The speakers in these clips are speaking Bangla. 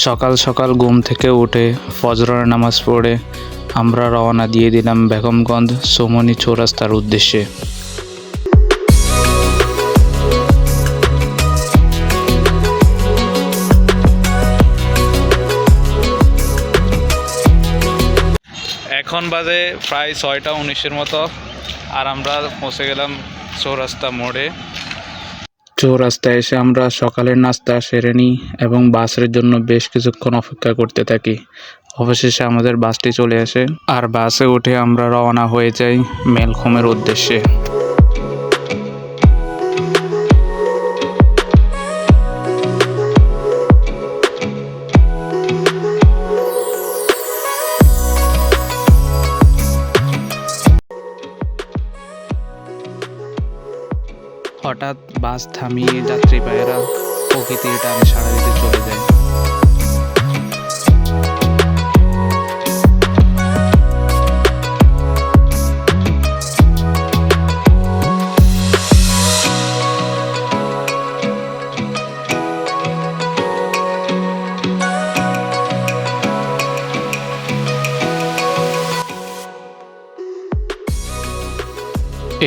সকাল সকাল ঘুম থেকে উঠে ফজরের নামাজ পড়ে আমরা রওনা দিয়ে দিলাম বেগমগঞ্জ সোমনি চৌরাস্তার উদ্দেশ্যে। এখন বাজে প্রায় 6টা 19-এর মতো, আর আমরা পৌঁছে গেলাম চৌরাস্তা মোড়ে। চৌরাস্তায় এসে আমরা সকালের নাস্তা সেরে নিই এবং বাসের জন্য বেশ কিছুক্ষণ অপেক্ষা করতে থাকি। অবশেষে আমাদের বাসটি চলে আসে, আর বাসে উঠে আমরা রওনা হয়ে যাই মেলখমের উদ্দেশ্যে। হঠাৎ বাস থামিয়ে যাত্রী ভাইয়েরা প্রকৃতির টানে সাড়া দিতে চলে যায়।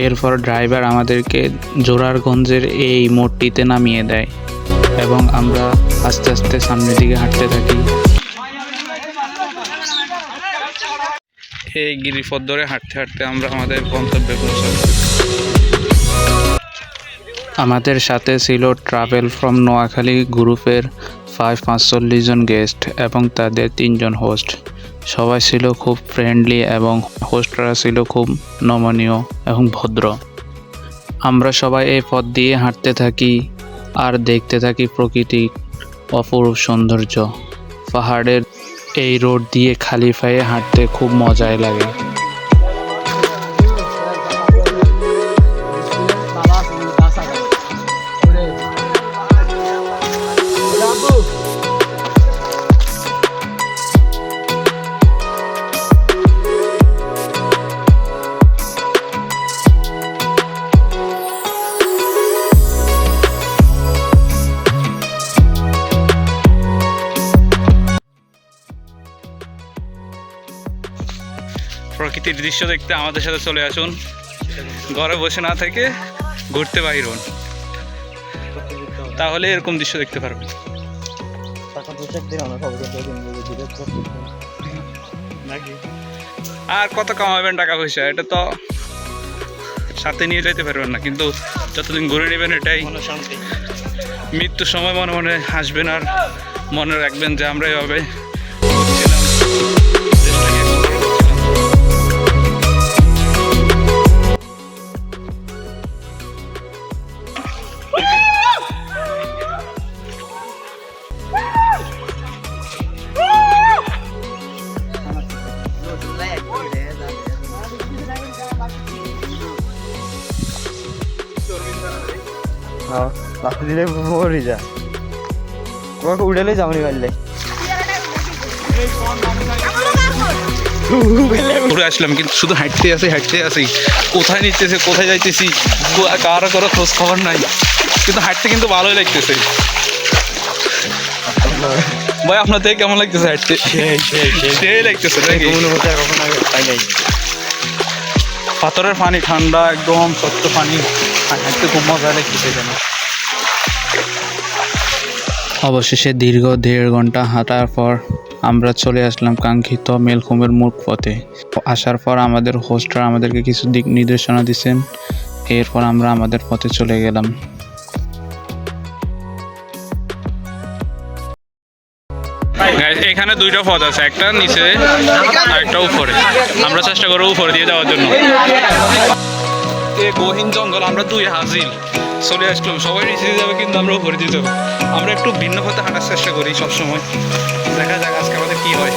এরপর ড্রাইভার আমাদেরকে জোরারগঞ্জের এই মোড়টিতে নামিয়ে দেয় এবং আমরা আস্তে আস্তে সামনের দিকে হাঁটতে থাকি। এই গিরিপথ ধরে হাঁটতে হাঁটতে আমরা আমাদের গন্তব্যে পৌঁছাব। আমাদের সাথে ছিল ট্রাভেল ফ্রম নোয়াখালী গ্রুপের 545 জন গেস্ট এবং তাদের 3 জন হোস্ট। সবাই ছিল খুব ফ্রেন্ডলি এবং হোস্টরা ছিল খুব নমনীয় এবং ভদ্র। আমরা সবাই এই পথ দিয়ে হাঁটতে থাকি আর দেখতে থাকি প্রকৃতির অপরূপ সৌন্দর্য। পাহাড়ের এই রোড দিয়ে খালি পায়ে হাঁটতে খুব মজাই লাগে। প্রকৃতির দৃশ্য দেখতে আমাদের সাথে চলে আসুন। ঘরে বসে না থেকে ঘুরতে বাইর হন, তাহলে এরকম দৃশ্য দেখতে পারবেন। আর কত কামাবেন টাকা পয়সা, এটা তো সাথে নিয়ে যেতে পারবেন না, কিন্তু যতদিন ঘুরে নেবেন এটাই শান্তি। মৃত্যুর সময় মনে মনে হাসবেন আর মনে রাখবেন যে আমরা এভাবে দিলে মরে যা তোমাকে উড়েলে যাবনি পারলে ঘুরে আসলাম, কিন্তু শুধু হাঁটতে আসি কোথায় নিতেছে কোথায় যাইতেছি কারো কারো খোঁজ খবর নাই, কিন্তু হাঁটতে কিন্তু ভালোই লাগতেছে। ভাই আপনার থেকে কেমন লাগতেছে হাঁটতে? সেই লাগতেছে নাকি? পাথরের পানি ঠান্ডা, একদম স্বচ্ছ পানি, হাঁটতে খুব মজা লাগতেছে এখানে। অবশেষে দীর্ঘ 1.5 ঘন্টা হাঁটার পর আমরা চলে আসলাম কাঙ্ক্ষিত মেলখমের মূল পথে। আসার পর আমাদের হোস্টরা আমাদেরকে কিছু দিক নির্দেশনা দিচ্ছেন, এরপর আমরা আমাদের পথে চলে গেলাম। এখানে 2টা পথ আছে, একটা নিচে আর একটা উপরে। আমরা চেষ্টা করবো উপরে দিয়ে যাওয়ার জন্য। গহীন জঙ্গল, আমরা 2 হাজির চলে আসলাম। সবাই নিচে দিয়ে যাবে, কিন্তু আমরা উপরে দিয়ে যাবো। আমরা একটু ভিন্ন পথে হাঁটার চেষ্টা করি সবসময়, দেখা যাক আজকে আমাদের কি হয়।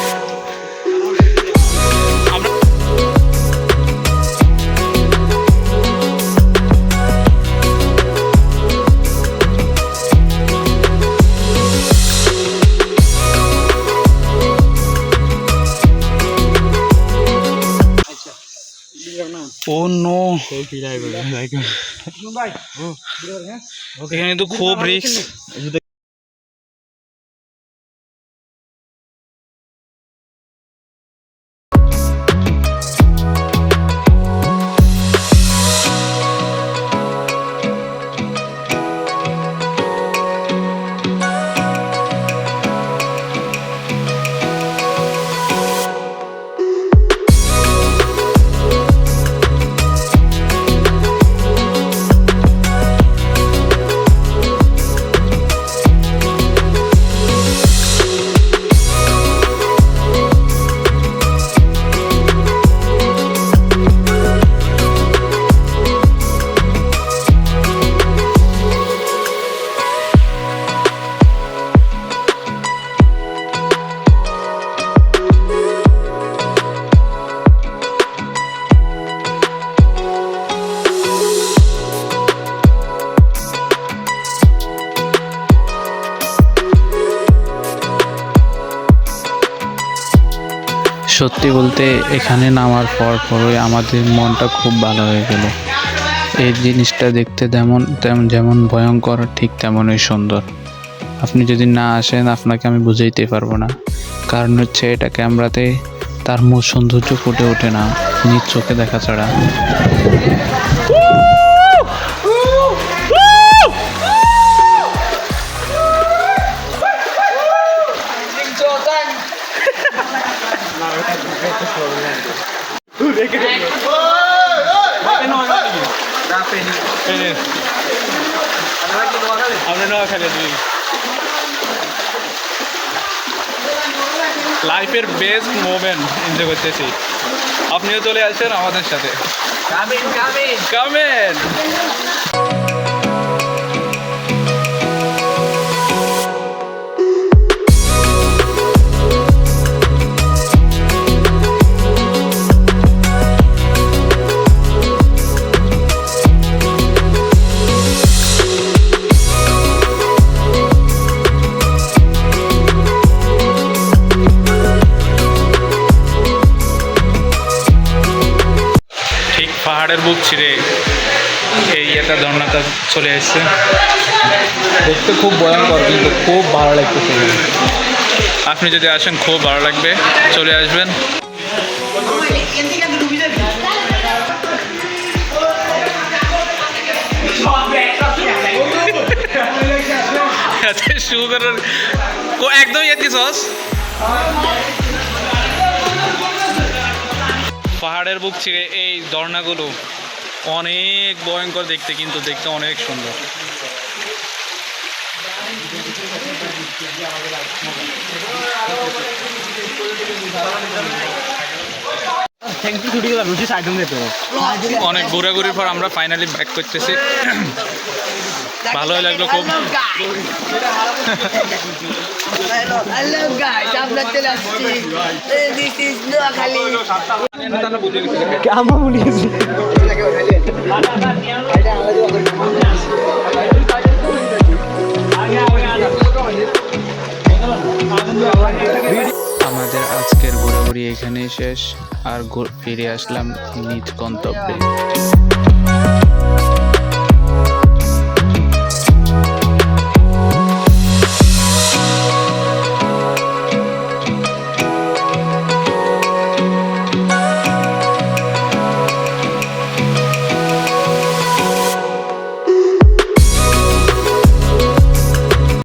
Oh no! এখানে তো খুব রিস্ক। সত্যি বলতে এখানে নামার পরই আমাদের মনটা খুব ভালো হয়ে গেল। এই জিনিসটা দেখতে যেমন ভয়ঙ্কর ঠিক তেমনই সুন্দর। আপনি যদি না আসেন আপনাকে আমি বুঝাইতে পারবো না। কারণ হচ্ছে এটা ক্যামেরাতে তার মূল সৌন্দর্য ফুটে ওঠে না নিজ চোখে দেখা ছাড়া। লাইফের বেস্ট মোমেন্ট এনজয় করতেছি, আপনিও চলে আসছেন আমাদের সাথে। কামেন পাহাড়ের বুক ছিঁড়ে এই একটা ঝর্ণাটা চলে এসছে। দেখতে খুব ভয়ঙ্কর কিন্তু খুব ভালো লাগতেছে। আপনি যদি আসেন খুব ভালো লাগবে, চলে আসবেন। শুরু করার একদম সস পাহাড়ের বুক ছিঁড়ে এই ঝর্ণাগুলো অনেক ভয়ঙ্কর দেখতে, কিন্তু দেখতে অনেক সুন্দর। অনেক ঘোরাঘুরির পর আমরা ফাইনালি ব্যাক করতেছি। ভালোই লাগলো খুব। Hello guys, আমরা চলে আসছি। This is Noakhali. আমরা ভুলে গেছি। আমাদের আজকের ঘোরাঘুরি এখানেই শেষ, আর ফিরে আসলাম নিজ গন্তব্যে।